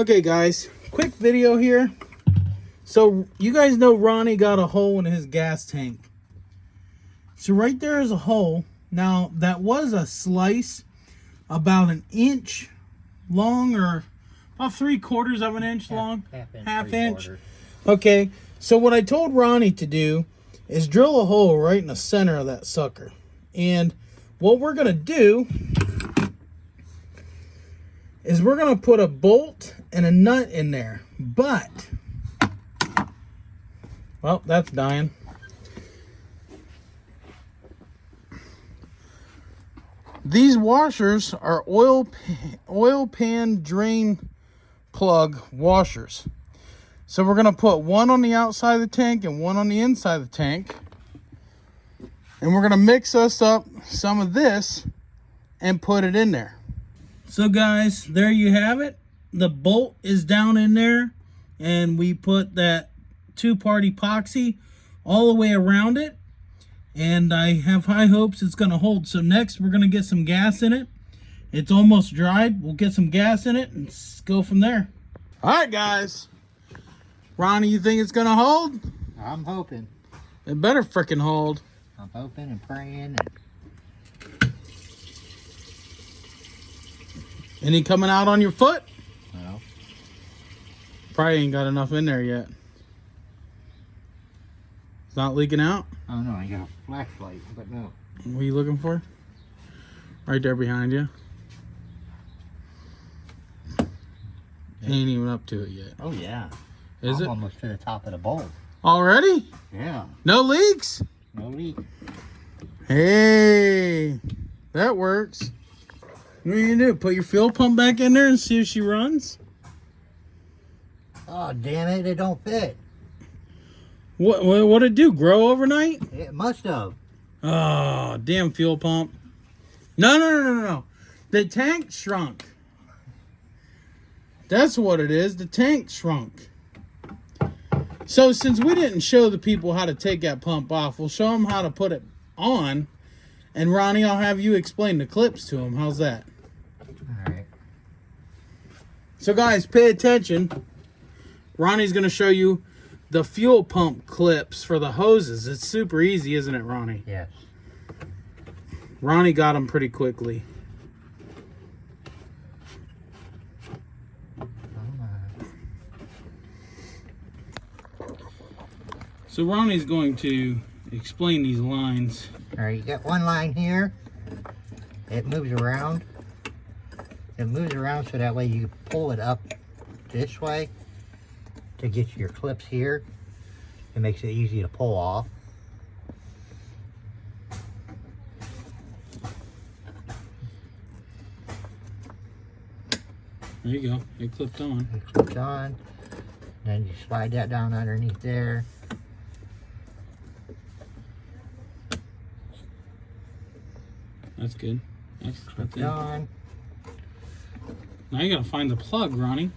Okay guys, quick video here. So you guys know Ronnie got a hole in his gas tank. So right there is a hole. Now that was a slice about an inch long, or about 3/4 of an inch long. Half inch. Okay, so what I told Ronnie to do is drill a hole right in the center of that sucker. And what we're gonna do is we're gonna put a bolt and a nut in there. But, well, that's dying. These washers are oil pan drain plug washers. So we're gonna put one on the outside of the tank and one on the inside of the tank. And we're gonna mix us up some of this and put it in there. So guys, there you have it. The bolt is down in there, and we put that 2-part epoxy all the way around it. And I have high hopes it's gonna hold. So next we're gonna get some gas in it. It's almost dried. We'll get some gas in it and go from there. All right, guys. Ronnie, you think it's gonna hold? I'm hoping. It better frickin' hold. I'm hoping and praying. Any coming out on your foot? No. Probably ain't got enough in there yet. It's not leaking out? Oh no, I got a flashlight, but no. What are you looking for? Right there behind you. Ain't even up to it yet. Oh yeah. Is it? Almost to the top of the bowl. Already? Yeah. No leaks? No leak. Hey, that works. What are you gonna do? Put your fuel pump back in there and see if she runs? Oh damn it! It don't fit. What'd it do? Grow overnight? It must have. Oh, damn fuel pump. No. The tank shrunk. That's what it is. The tank shrunk. So since we didn't show the people how to take that pump off, we'll show them how to put it on. And Ronnie, I'll have you explain the clips to them. How's that? All right. So guys, pay attention. Ronnie's going to show you the fuel pump clips for the hoses. It's super easy, isn't it, Ronnie? Yes. Ronnie got them pretty quickly. So Ronnie's going to explain these lines. All right, you got one line here. It moves around. It moves around so that way you pull it up this way to get your clips here. It makes it easy to pull off. There you go. It clipped on. It clips on. Then you slide that down underneath there. That's good. That's Clipped on. Now you gotta find the plug, Ronnie.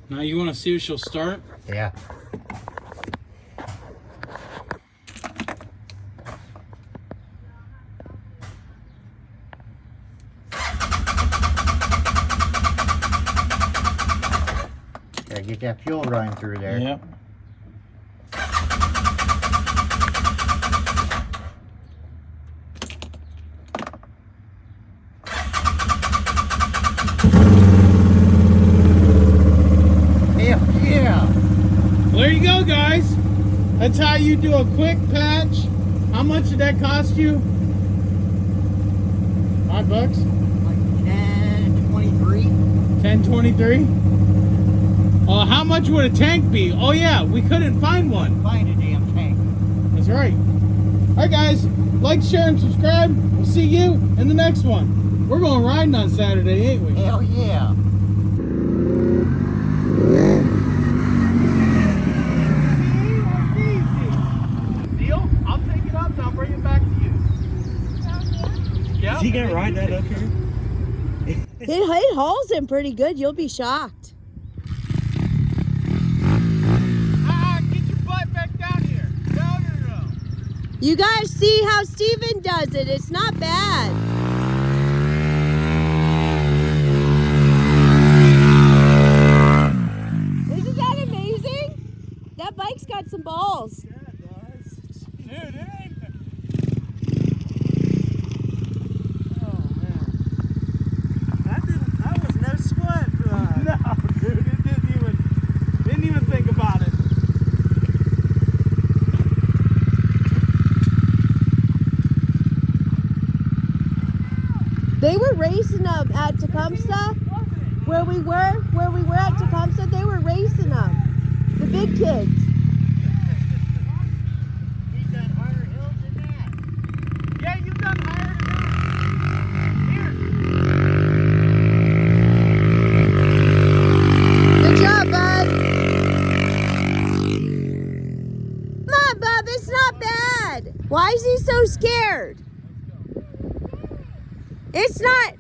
Now you want to see if she'll start? Yeah. Gotta get that fuel running through there. Yep. There you go, guys. That's how you do a quick patch. How much did that cost you? $5? Like 10.23. 10.23. How much would a tank be? Oh yeah, we couldn't find one. Find a damn tank. That's right. All right, guys. Like, share, and subscribe. We'll see you in the next one. We're going riding on Saturday, ain't we? Hell yeah. Is he gonna ride that up here? It hauls him pretty good. You'll be shocked. Get your butt back down here. No. You guys see how Steven does it. It's not bad. Isn't that amazing? That bike's got some balls. Yeah, it does. Dude, it ain't. Oh, man. That was no sweat for that. No, dude, it didn't even think about it. They were racing them at Tecumseh, where we were at Tecumseh. They were racing them, the big kids. He's done harder hills than that. Yeah, you've done higher than that. Here. Good job, bud. Come on, bub. It's not bad. Why is he so scared? It's not.